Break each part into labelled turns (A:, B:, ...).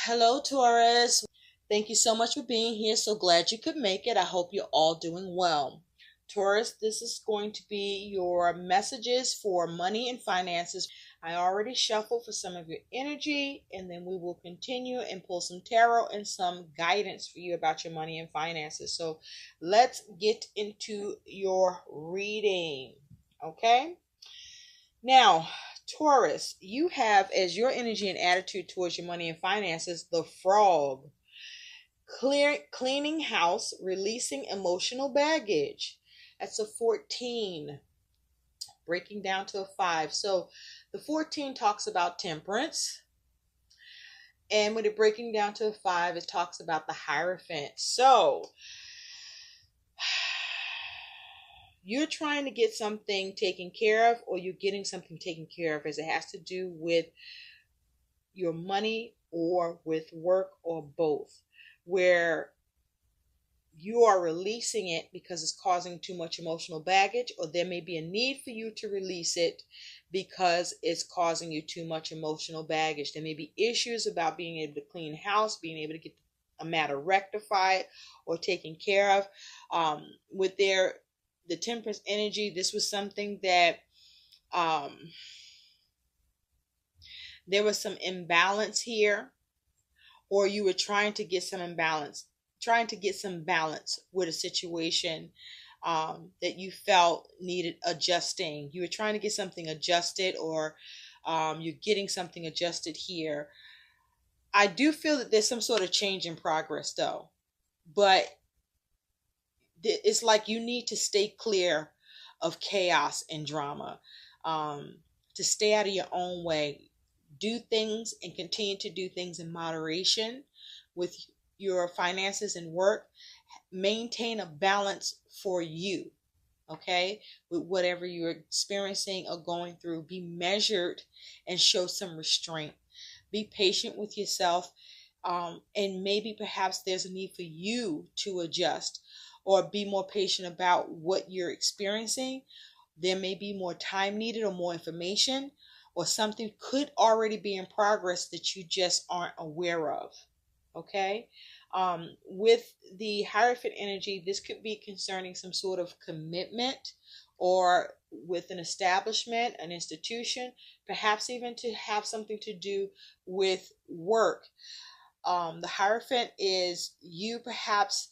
A: Hello, Taurus. Thank you so much for being here. So glad you could make it. I hope you're all doing well. Taurus, this is going to be your messages for money and finances. I already shuffled for some of your energy, and then we will continue and pull some tarot and some guidance for you about your money and finances. So let's get into your reading. Okay? Now, Taurus, you have as your energy and attitude towards your money and finances the frog. Cleaning house, releasing emotional baggage. That's a 14, breaking down to a 5. So the 14 talks about temperance. And with it breaking down to a 5, it talks about the Hierophant. So you're trying to get something taken care of, or you're getting something taken care of, as it has to do with your money or with work or both, where you are releasing it because it's causing too much emotional baggage, or there may be a need for you to release it because it's causing you too much emotional baggage. There may be issues about being able to clean house, being able to get a matter rectified or taken care of. With the temperance energy, this was something that there was some imbalance here, or you were trying to get some balance with a situation that you felt needed adjusting. You were trying to get something adjusted, or you're getting something adjusted here. I do feel that there's some sort of change in progress, though, but it's like you need to stay clear of chaos and drama, to stay out of your own way. Do things and continue to do things in moderation with your finances and work. Maintain a balance for you, okay, with whatever you're experiencing or going through. Be measured and show some restraint. Be patient with yourself, and maybe perhaps there's a need for you to adjust or be more patient about what you're experiencing. There may be more time needed or more information, or something could already be in progress that you just aren't aware of. Okay? With the Hierophant energy, this could be concerning some sort of commitment, or with an establishment, an institution, perhaps even to have something to do with work. The Hierophant is you perhaps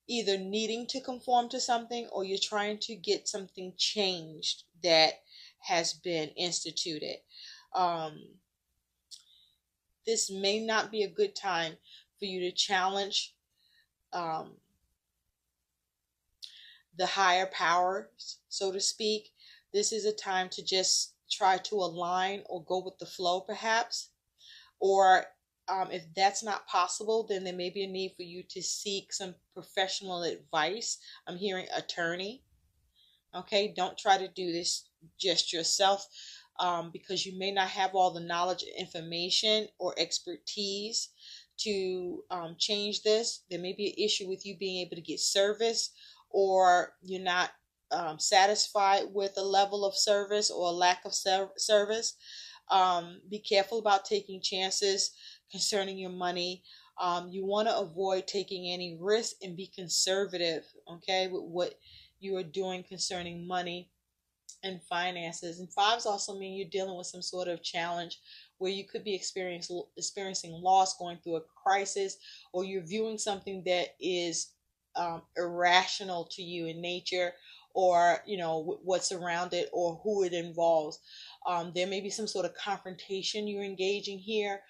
A: either needing to conform to something, or you're trying to get something changed that has been instituted. This may not be a good time for you to challenge the higher powers, so to speak. This is a time to just try to align or go with the flow, perhaps. Or if that's not possible, then there may be a need for you to seek some professional advice. I'm hearing attorney. Okay, don't try to do this just yourself, because you may not have all the knowledge, information, or expertise to change this. There may be an issue with you being able to get service, or you're not satisfied with a level of service or a lack of service. Be careful about taking chances concerning your money. You want to avoid taking any risk and be conservative, okay, with what you are doing concerning money and finances. And fives also mean you're dealing with some sort of challenge where you could be experiencing loss, going through a crisis, or you're viewing something that is irrational to you in nature, or what's around it, or who it involves. There may be some sort of confrontation you're engaging here,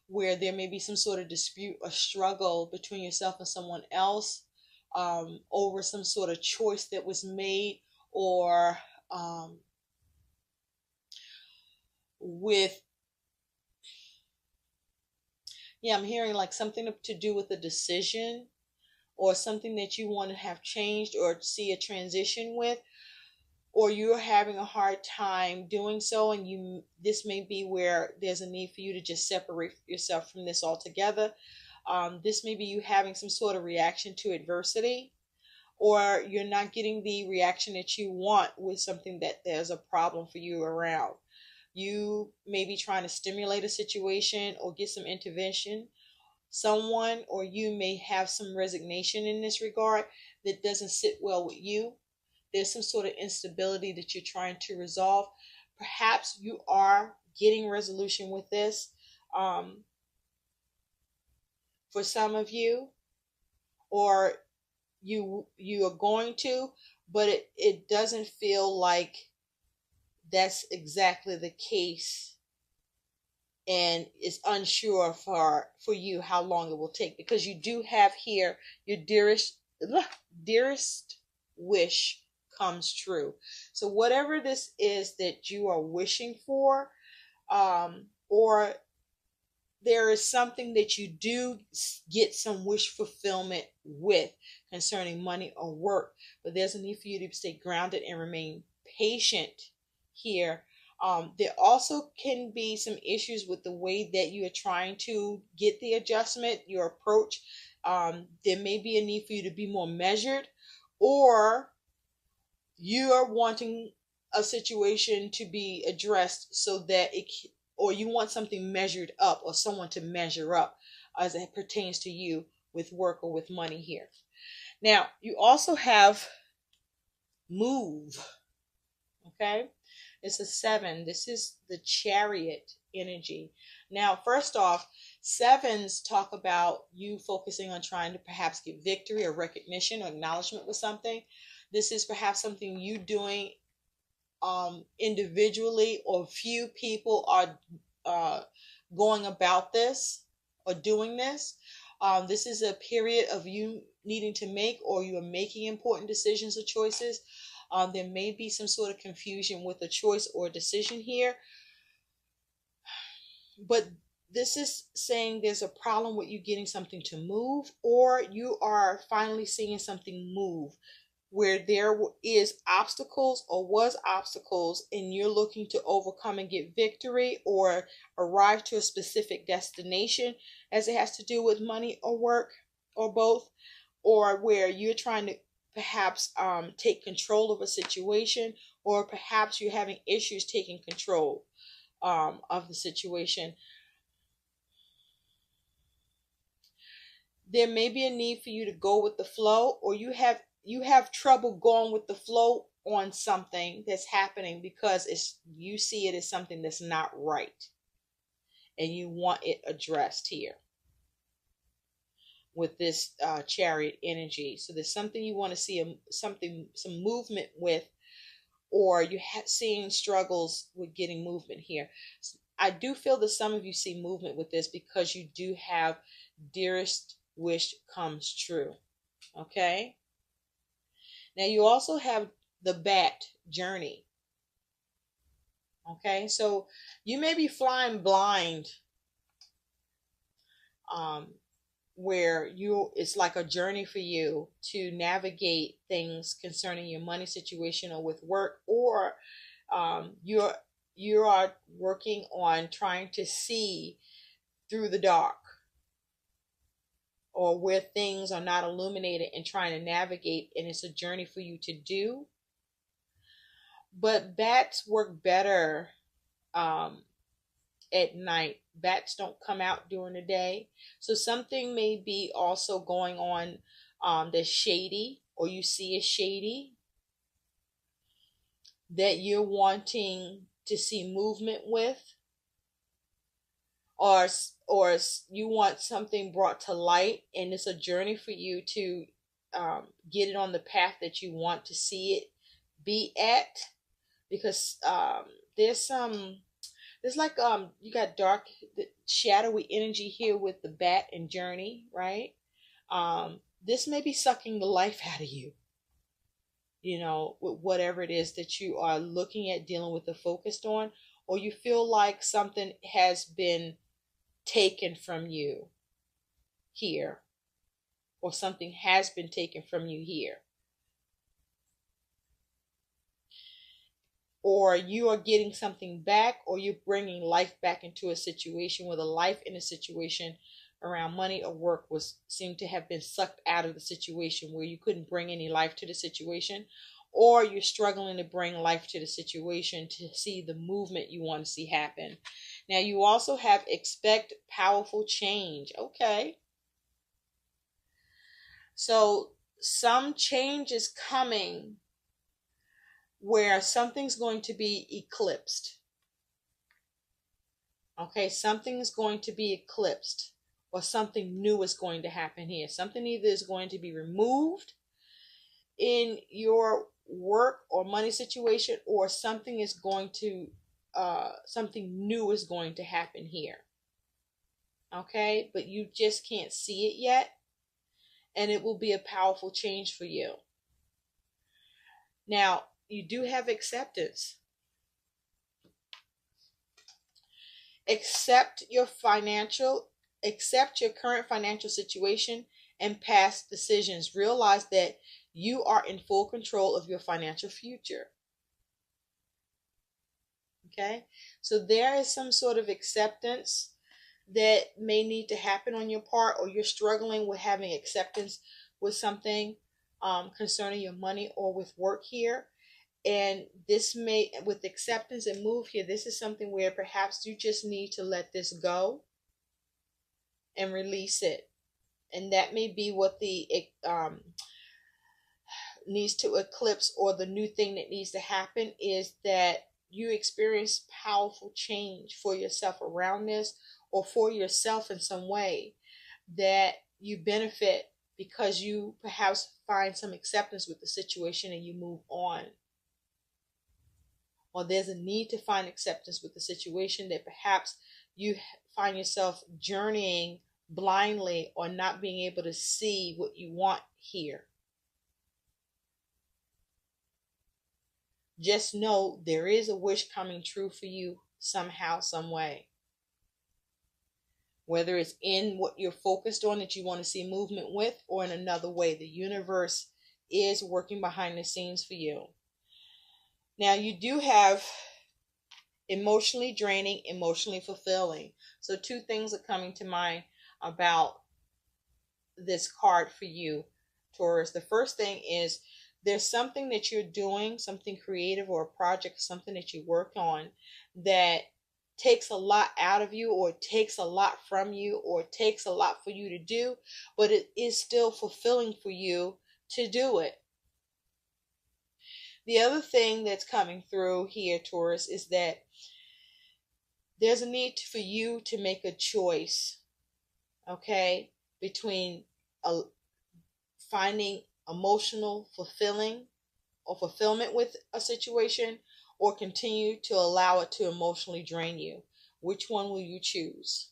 A: where there may be some sort of dispute or struggle between yourself and someone else, over some sort of choice that was made, or I'm hearing like something to do with a decision, or something that you want to have changed or see a transition with, or you're having a hard time doing so, and this may be where there's a need for you to just separate yourself from this altogether. This may be you having some sort of reaction to adversity, or you're not getting the reaction that you want with something that there's a problem for you around. you may be trying to stimulate a situation or get some intervention. Someone or you may have some resignation in this regard that doesn't sit well with you. There's some sort of instability that you're trying to resolve. Perhaps you are getting resolution with this for some of you, or you are going to, but it doesn't feel like that's exactly the case, and it's unsure for you how long it will take, because you do have here your dearest wish comes true. So whatever this is that you are wishing for, or there is something that you do get some wish fulfillment with concerning money or work, but there's a need for you to stay grounded and remain patient here. There also can be some issues with the way that you are trying to get the adjustment, your approach. There may be a need for you to be more measured, or you are wanting a situation to be addressed so that or you want something measured up, or someone to measure up as it pertains to you with work or with money here. Now, you also have move. Okay? It's a 7. This is the Chariot energy. Now, first off, 7s talk about you focusing on trying to perhaps get victory or recognition or acknowledgement with something. This is perhaps something you doing individually, or few people are going about this or doing this. This is a period of you needing to make, or you are making important decisions or choices. There may be some sort of confusion with a choice or a decision here, but this is saying there's a problem with you getting something to move, or you are finally seeing something move where there is obstacles or was obstacles, and you're looking to overcome and get victory or arrive to a specific destination, as it has to do with money or work, or both, or where you're trying to perhaps take control of a situation, or perhaps you're having issues taking control of the situation. There may be a need for you to go with the flow, or you have trouble going with the flow on something that's happening because you see it as something that's not right, and you want it addressed here with this Chariot energy. So there's something you want to see some movement with, or you're seeing struggles with getting movement here. So I do feel that some of you see movement with this because you do have dearest wish comes true. Okay? Now you also have the Bat journey. Okay? So you may be flying blind, where it's like a journey for you to navigate things concerning your money situation or with work, or you are working on trying to see through the dark, or where things are not illuminated, and trying to navigate, and it's a journey for you to do. But bats work better at night. Bats don't come out during the day. So something may be also going on that's shady, or you see as shady, that you're wanting to see movement with, or you want something brought to light, and it's a journey for you to get it on the path that you want to see it be at, because there's like you got dark, shadowy energy here with the Bat and journey, right? This may be sucking the life out of you, with whatever it is that you are looking at, dealing with, or focused on, or you feel like something has been taken from you here, or something has been taken from you here, or you are getting something back, or you're bringing life back into a situation, where the life in a situation around money or work seemed to have been sucked out of the situation, where you couldn't bring any life to the situation, or you're struggling to bring life to the situation to see the movement you want to see happen. Now, you also have expect powerful change. Okay. So some change is coming where something's going to be eclipsed. Okay, something is going to be eclipsed, or something new is going to happen here. Something either is going to be removed in your work or money situation, or something is going to something new is going to happen here. Okay, but you just can't see it yet, and it will be a powerful change for you. Now, you do have acceptance. Accept your current financial situation and past decisions. Realize that you are in full control of your financial future. Okay? So there is some sort of acceptance that may need to happen on your part, or you're struggling with having acceptance with something concerning your money or with work here. And this may, with acceptance and move here, this is something where perhaps you just need to let this go and release it. And that may be what the needs to eclipse, or the new thing that needs to happen is that you experience powerful change for yourself around this, or for yourself in some way that you benefit because you perhaps find some acceptance with the situation and you move on. Or there's a need to find acceptance with the situation that perhaps you find yourself journeying blindly, or not being able to see what you want here. Just know there is a wish coming true for you somehow, some way. Whether it's in what you're focused on that you want to see movement with, or in another way, the universe is working behind the scenes for you. Now, you do have emotionally draining, emotionally fulfilling. So two things are coming to mind about this card for you, Taurus. The first thing is there's something that you're doing, something creative or a project, something that you work on that takes a lot out of you, or takes a lot from you, or takes a lot for you to do, but it is still fulfilling for you to do it. The other thing that's coming through here, Taurus, is that there's a need for you to make a choice, okay, between finding emotional fulfillment with a situation, or continue to allow it to emotionally drain you. Which one will you choose?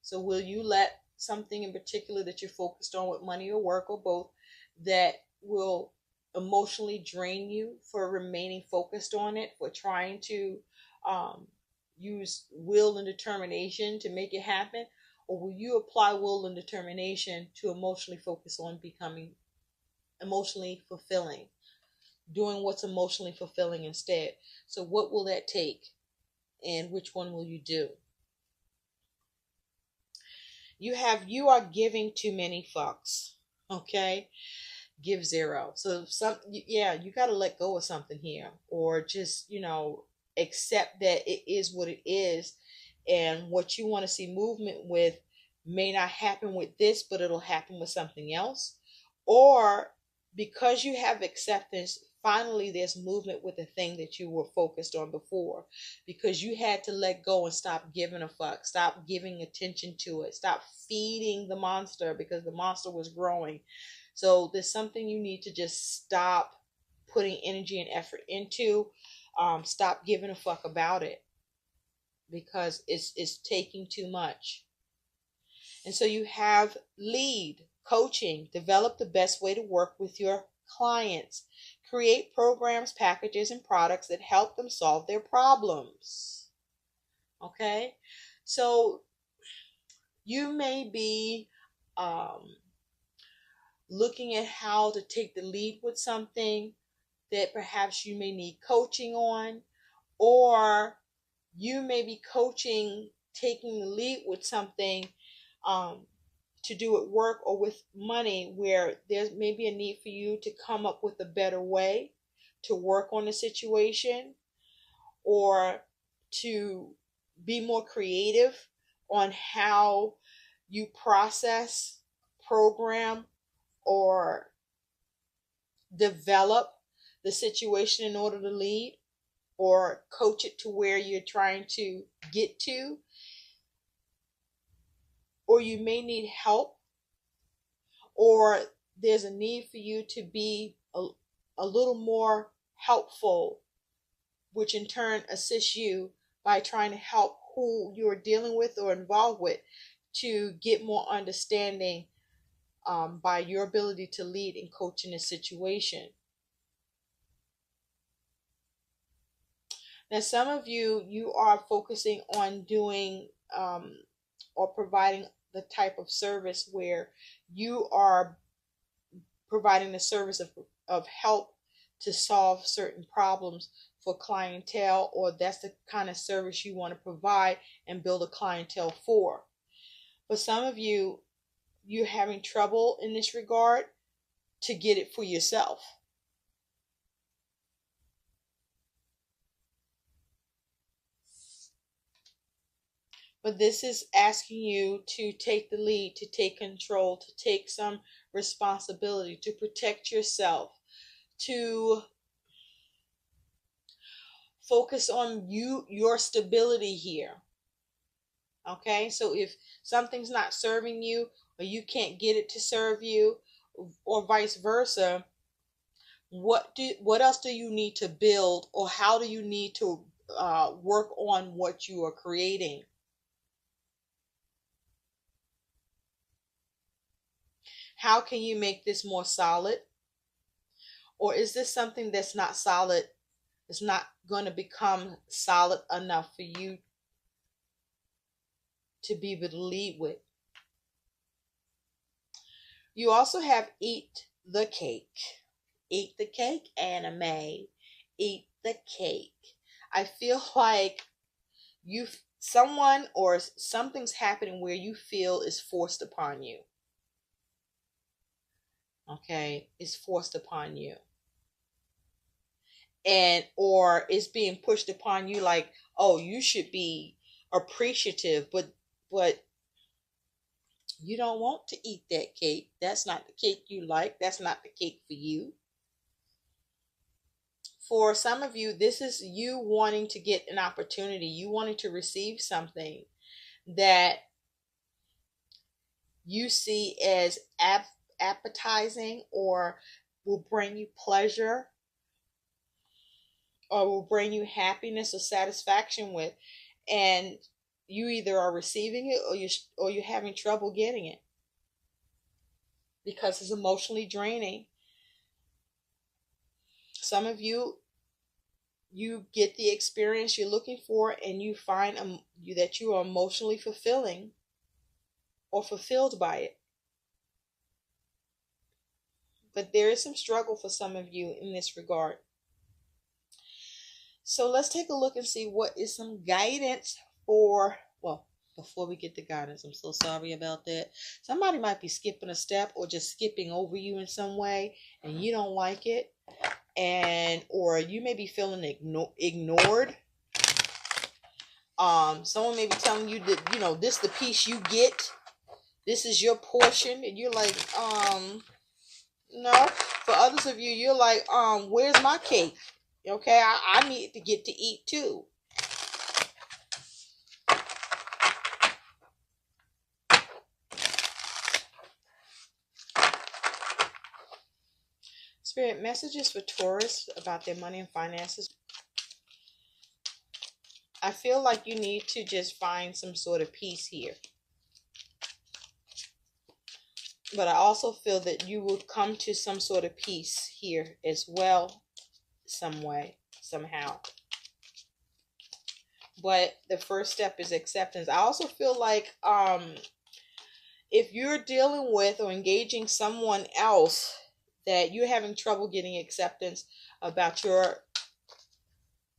A: So will you let something in particular that you're focused on with money or work, or both, that will emotionally drain you for remaining focused on it, for trying to use will and determination to make it happen? Or will you apply will and determination to emotionally focus on becoming emotionally fulfilling, doing what's emotionally fulfilling instead? So what will that take, and which one will you do? You are giving too many fucks. Okay? Give zero. So you got to let go of something here, or just, accept that it is what it is, and what you want to see movement with may not happen with this, but it'll happen with something else. Or because you have acceptance, finally there's movement with the thing that you were focused on before, because you had to let go and stop giving a fuck, stop giving attention to it, stop feeding the monster because the monster was growing. So there's something you need to just stop putting energy and effort into. Stop giving a fuck about it, because it's taking too much. And so you have lead, coaching, develop the best way to work with your clients, create programs, packages, and products that help them solve their problems. Okay? So you may be looking at how to take the lead with something that perhaps you may need coaching on, or you may be taking the lead with something to do at work or with money, where there's maybe a need for you to come up with a better way to work on the situation, or to be more creative on how you process, program, or develop the situation in order to lead, or coach it to where you're trying to get to. Or you may need help, or there's a need for you to be a little more helpful, which in turn assists you by trying to help who you're dealing with or involved with to get more understanding, by your ability to lead and coach in a situation. Now, some of you are focusing on doing, or providing the type of service where you are providing the service of help to solve certain problems for clientele, or that's the kind of service you want to provide and build a clientele for. But some of you, you're having trouble in this regard to get it for yourself. But this is asking you to take the lead, to take control, to take some responsibility, to protect yourself, to focus on your stability here. Okay, so if something's not serving you, or you can't get it to serve you, or vice versa, what else do you need to build, or how do you need to work on what you are creating? How can you make this more solid? Or is this something that's not solid? It's not going to become solid enough for you to be able to lead with. You also have eat the cake. Eat the cake, anime. Eat the cake. I feel like someone or something's happening where you feel is forced upon you. Okay, it's forced upon you. And or it's being pushed upon you, like, oh, you should be appreciative, but you don't want to eat that cake. That's not the cake you like. That's not the cake for you. For some of you, this is you wanting to get an opportunity. You wanting to receive something that you see as appetizing, or will bring you pleasure, or will bring you happiness or satisfaction with, and you either are receiving it, or you're having trouble getting it because it's emotionally draining. Some of you get the experience you're looking for, and you find that you are emotionally fulfilling or fulfilled by it. But there is some struggle for some of you in this regard. So let's take a look and see what is some guidance for, well, before we get to guidance, I'm so sorry about that. Somebody might be skipping a step or just skipping over you in some way, and you don't like it. Or you may be feeling ignored. Someone may be telling you that, this is the piece you get. This is your portion. And you're like, no. For others of you, you're like, where's my cake? Okay, I need to get to eat too. Spirit, messages for Taurus about their money and finances. I feel like you need to just find some sort of peace here. But I also feel that you will come to some sort of peace here as well, some way, somehow. But the first step is acceptance. I also feel like if you're dealing with or engaging someone else, that you're having trouble getting acceptance about your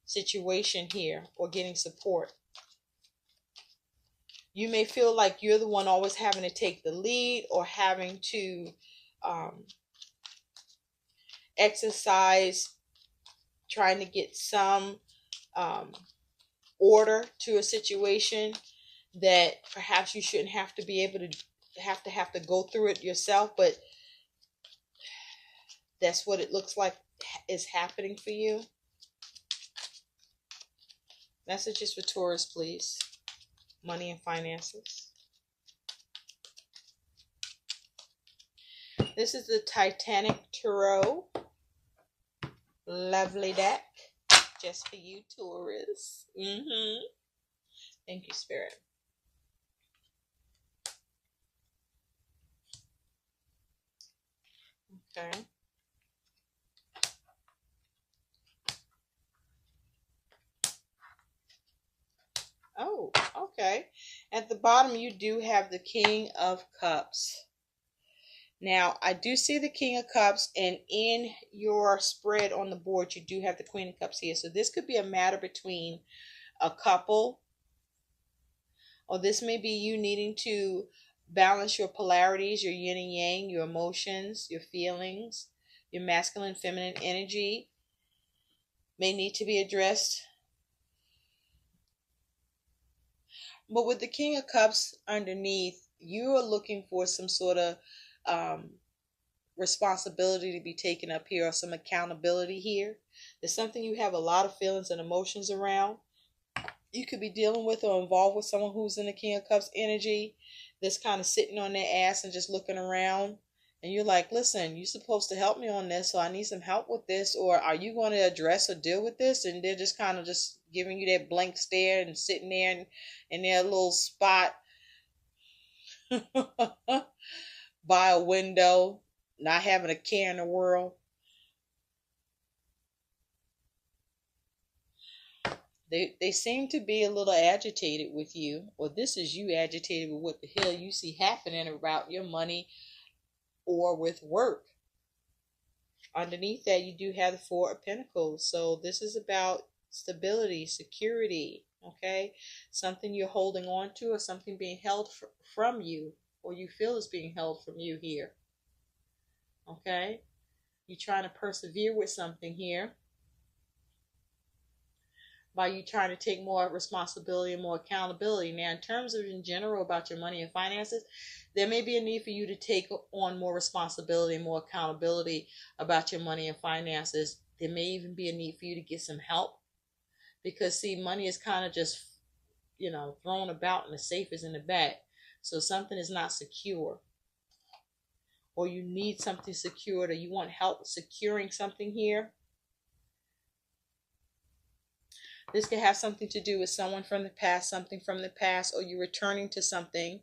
A: situation here, or getting support. You may feel like you're the one always having to take the lead, or having to exercise, trying to get some um, order to a situation that perhaps you shouldn't have to be able to have to go through it yourself, but that's what it looks like is happening for you. Messages for Taurus, please. Money and finances. This is the Titanic Tarot. Lovely deck. Just for you, Taurus. Thank you, Spirit. Okay. Oh, okay. At the bottom, you do have the King of Cups. Now, I do see the King of Cups, and in your spread on the board, you do have the Queen of Cups here. So this could be a matter between a couple, or this may be you needing to balance your polarities, your yin and yang, your emotions, your feelings, your masculine, feminine energy may need to be addressed. But with the King of Cups underneath, you are looking for some sort of responsibility to be taken up here, or some accountability here. There's something you have a lot of feelings and emotions around. You could be dealing with or involved with someone who's in the King of Cups energy, that's kind of sitting on their ass and just looking around. And you're like, listen, you're supposed to help me on this, so I need some help with this. Or are you going to address or deal with this? And they're just kind of just giving you that blank stare and sitting there in their little spot by a window, not having a care in the world. They seem to be a little agitated with you, or this is you agitated with what the hell you see happening about your money or with work. Underneath that, you do have the Four of Pentacles. So this is about stability, security, okay? Something you're holding on to, or something being held from you, or you feel is being held from you here, okay? You're trying to persevere with something here by you trying to take more responsibility and more accountability. Now, in terms of in general about your money and finances, there may be a need for you to take on more responsibility and more accountability about your money and finances. There may even be a need for you to get some help, because see, money is kind of just, thrown about, and the safe is in the back. So something is not secure, or you need something secured, or you want help securing something here. This could have something to do with someone from the past, something from the past, or you returning to something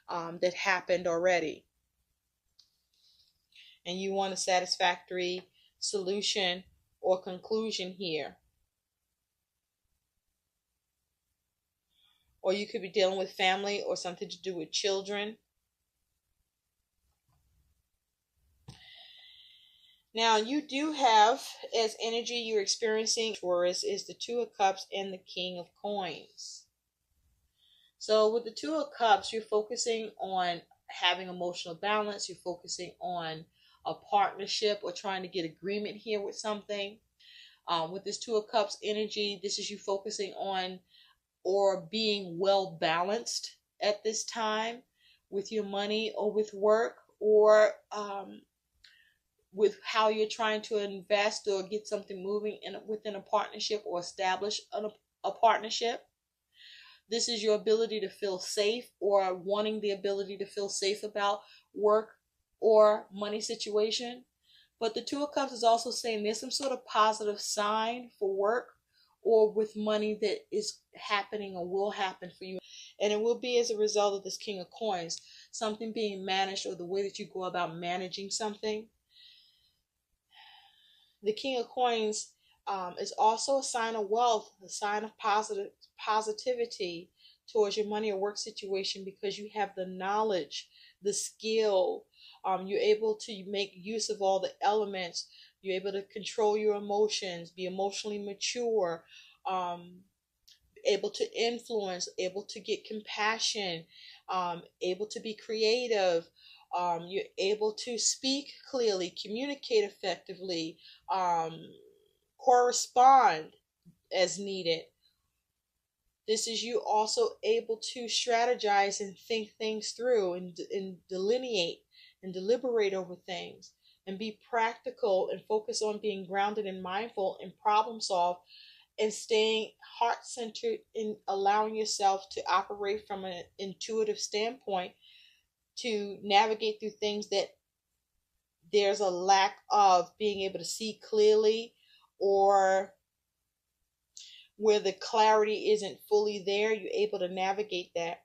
A: that happened already. And you want a satisfactory solution or conclusion here. Or you could be dealing with family or something to do with children. Now, you do have, as energy you're experiencing, Taurus, is the Two of Cups and the King of Coins. So with the Two of Cups, you're focusing on having emotional balance. You're focusing on a partnership or trying to get agreement here with something. With this Two of Cups energy, this is you focusing on or being well balanced at this time with your money or with work, or with how you're trying to invest or get something moving within a partnership, or establish a partnership. This is your ability to feel safe, or wanting the ability to feel safe about work or money situation. But the Two of Cups is also saying there's some sort of positive sign for work or with money that is happening or will happen for you. And it will be as a result of this King of Coins, something being managed, or the way that you go about managing something. The King of Coins is also a sign of wealth, a sign of positivity towards your money or work situation, because you have the knowledge, the skill. You're able to make use of all the elements. You're able to control your emotions, be emotionally mature, able to influence, able to get compassion, able to be creative. You're able to speak clearly, communicate effectively, correspond as needed. This is you also able to strategize and think things through, and delineate and deliberate over things, and be practical and focus on being grounded and mindful and problem solve, and staying heart centered, and allowing yourself to operate from an intuitive standpoint to navigate through things that there's a lack of being able to see clearly, or where the clarity isn't fully there. You're able to navigate that.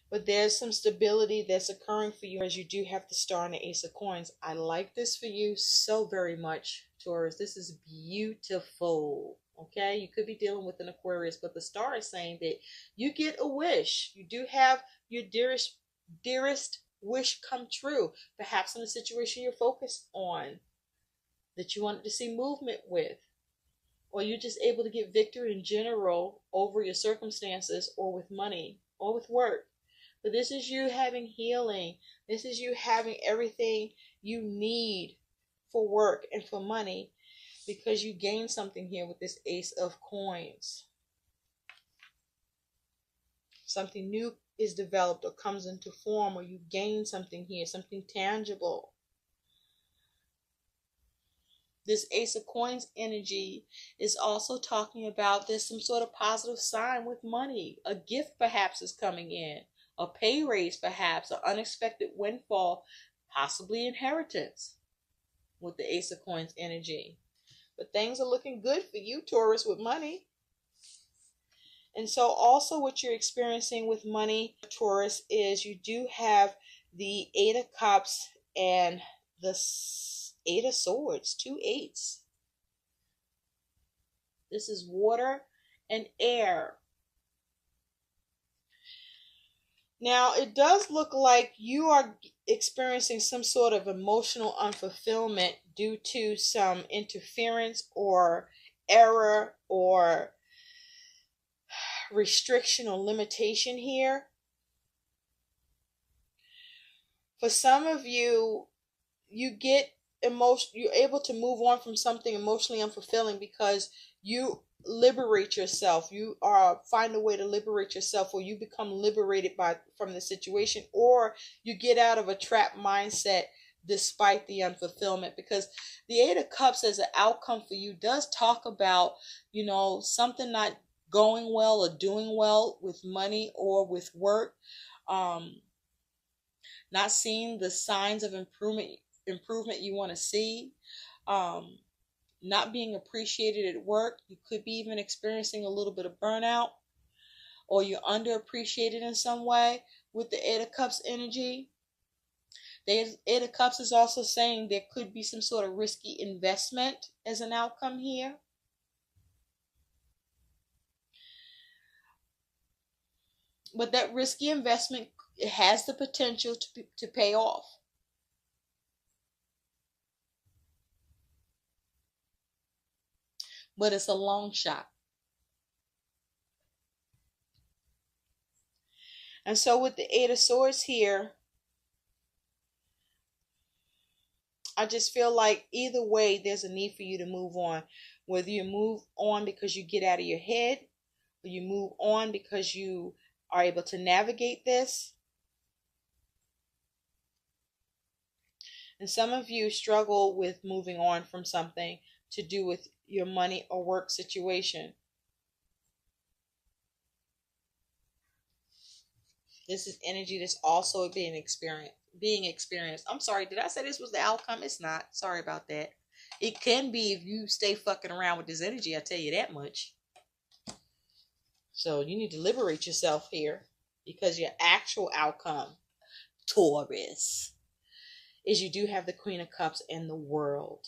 A: But there's some stability that's occurring for you, as you do have the Star and the Ace of Coins. I like this for you so very much, Taurus. This is beautiful. Okay, you could be dealing with an Aquarius, but the Star is saying that you get a wish. You do have your dearest wish come true. Perhaps in a situation you're focused on, that you wanted to see movement with, or you're just able to get victory in general over your circumstances, or with money, or with work. But this is you having healing. This is you having everything you need for work and for money, because you gain something here with this Ace of Coins. Something new is developed or comes into form, or you gain something here, something tangible. This Ace of Coins energy is also talking about there's some sort of positive sign with money. A gift perhaps is coming in. A pay raise perhaps. An unexpected windfall. Possibly inheritance with the Ace of Coins energy. But things are looking good for you, Taurus, with money. And so also what you're experiencing with money, Taurus, is you do have the Eight of Cups and the Eight of Swords, 2 eights. This is water and air. Now, it does look like you are experiencing some sort of emotional unfulfillment due to some interference or error or restriction or limitation here. For some of you, you get you're able to move on from something emotionally unfulfilling because you liberate yourself. You find a way to liberate yourself, or you become liberated from the situation, or you get out of a trapped mindset despite the unfulfillment. Because the Eight of Cups as an outcome for you does talk about, something not going well or doing well with money or with work, not seeing the signs of improvement you want to see, not being appreciated at work. You could be even experiencing a little bit of burnout, or you're underappreciated in some way with the Eight of Cups energy. The Eight of Cups is also saying there could be some sort of risky investment as an outcome here. But that risky investment has the potential to pay off. But it's a long shot. And so with the Eight of Swords here, I just feel like either way, there's a need for you to move on. Whether you move on because you get out of your head, or you move on because you are able to navigate this. And some of you struggle with moving on from something to do with your money or work situation. This is energy that's also being experienced. I'm sorry, did I say this was the outcome? It's not. Sorry about that. It can be if you stay fucking around with this energy, I tell you that much. So you need to liberate yourself here, because your actual outcome, Taurus, is you do have the Queen of Cups and the World.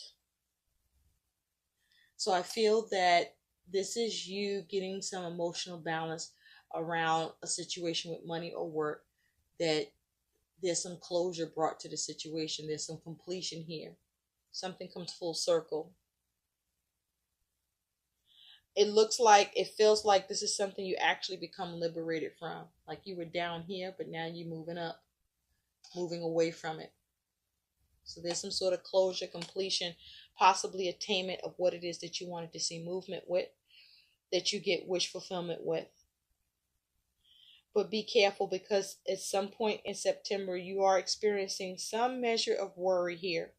A: So I feel that this is you getting some emotional balance around a situation with money or work, that there's some closure brought to the situation. There's some completion here. Something comes full circle. it looks like, it feels like this is something you actually become liberated from. Like you were down here, but now you're moving up, moving away from it. So there's some sort of closure, completion, possibly attainment of what it is that you wanted to see movement with, that you get wish fulfillment with. But be careful, because at some point in September, you are experiencing some measure of worry here.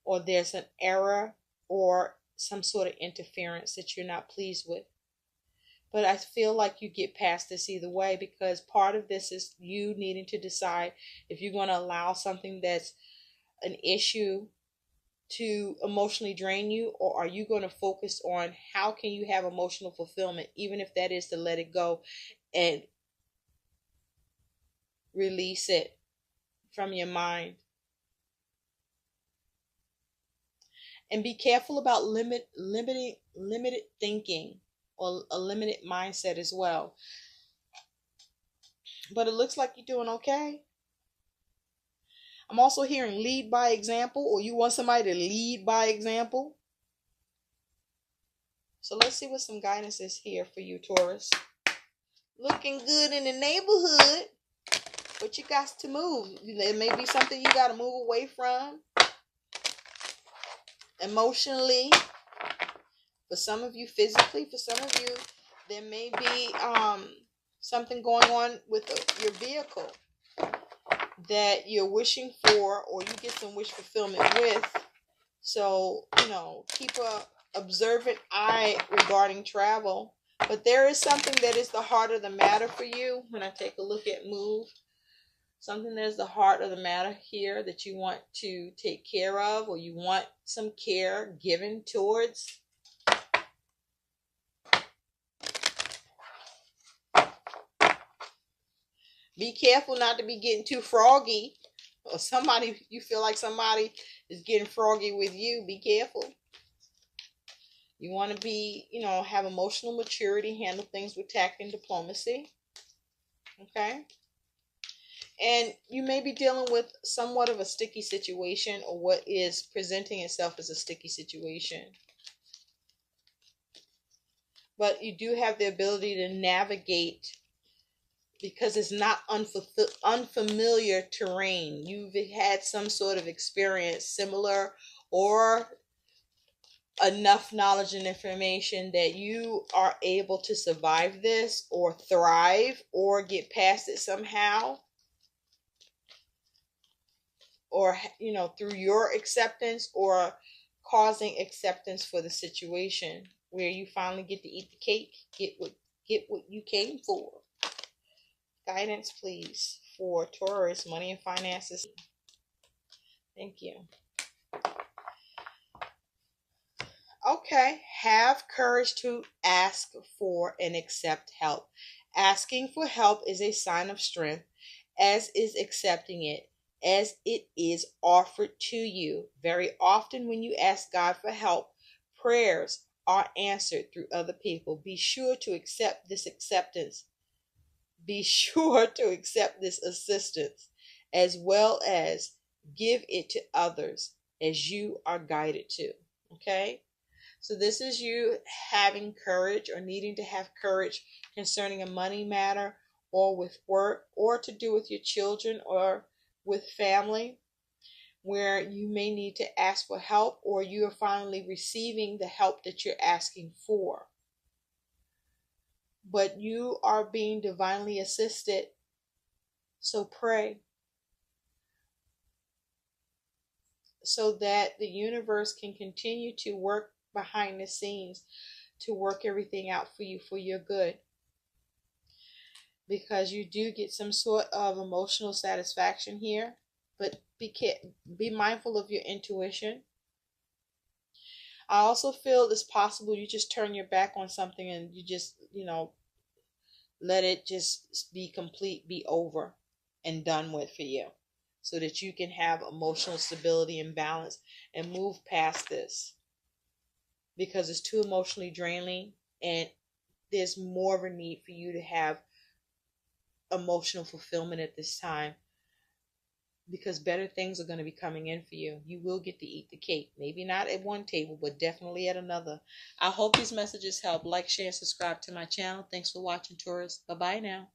A: Or there's an error or some sort of interference that you're not pleased with. But I feel like you get past this either way, because part of this is you needing to decide if you're going to allow something that's an issue to emotionally drain you, or are you going to focus on how can you have emotional fulfillment, even if that is to let it go and release it from your mind. And be careful about limited thinking, or a limited mindset as well. But it looks like you're doing okay. I'm also hearing lead by example, or you want somebody to lead by example. So let's see what some guidance is here for you, Taurus. Looking good in the neighborhood, but you got to move. There may be something you got to move away from emotionally. For some of you, physically. For some of you, there may be something going on with your vehicle that you're wishing for, or you get some wish fulfillment with. So, keep a observant eye regarding travel. But there is something that is the heart of the matter for you when I take a look at move. Something that is the heart of the matter here that you want to take care of, or you want some care given towards. Be careful not to be getting too froggy, or you feel like somebody is getting froggy with you. Be careful. You want to be, have emotional maturity, handle things with tact and diplomacy. Okay? And you may be dealing with somewhat of a sticky situation, or what is presenting itself as a sticky situation. But you do have the ability to navigate, because it's not unfamiliar terrain. You've had some sort of experience similar, or enough knowledge and information that you are able to survive this, or thrive, or get past it somehow, or through your acceptance, or causing acceptance for the situation, where you finally get to eat the cake, get what you came for. Guidance, please, for Taurus, money and finances. Thank you. Okay, have courage to ask for and accept help. Asking for help is a sign of strength, as is accepting it, as it is offered to you. Very often when you ask God for help, prayers are answered through other people. Be sure to accept this acceptance. Be sure to accept this assistance, as well as give it to others as you are guided to. Okay? So this is you having courage, or needing to have courage concerning a money matter, or with work, or to do with your children, or with family, where you may need to ask for help, or you are finally receiving the help that you're asking for. But you are being divinely assisted. So pray, so that the universe can continue to work behind the scenes, to work everything out for you, for your good. Because you do get some sort of emotional satisfaction here. But be mindful of your intuition. I also feel it's possible you just turn your back on something, and you just, let it just be complete, be over and done with for you, so that you can have emotional stability and balance and move past this, because it's too emotionally draining, and there's more of a need for you to have emotional fulfillment at this time. because better things are going to be coming in for you. You will get to eat the cake. Maybe not at one table, but definitely at another. I hope these messages help. Like, share, and subscribe to my channel. Thanks for watching, Taurus. Bye-bye now.